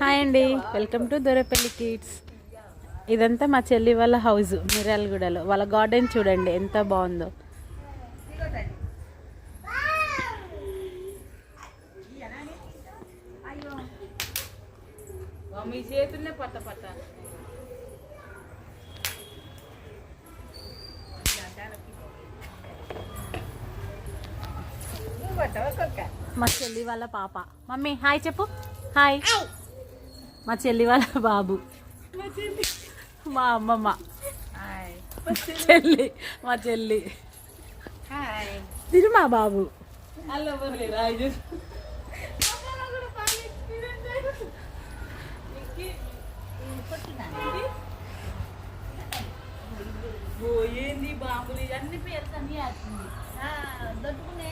Hi అండి, welcome to Dorapalli kids. ఇదంతా మా చెల్లి వాళ్ళ హౌస్ మిర్యాలగూడలో. వాళ్ళ గార్డెన్ చూడండి ఎంత బాగుందో. మీ చేతుల్నే పట్ట పట్ట మా చెల్లి వాళ్ళ పాప. మమ్మీ హాయ్ చెప్పు. హాయ్. మా చెల్లి వాళ్ళ బాబు, మా అమ్మమ్మ, చెల్లి, మా చెల్లి, ఇది మా బాబు. ఏంది బాబులు అన్ని పేరు అన్ని దొట్టుకునే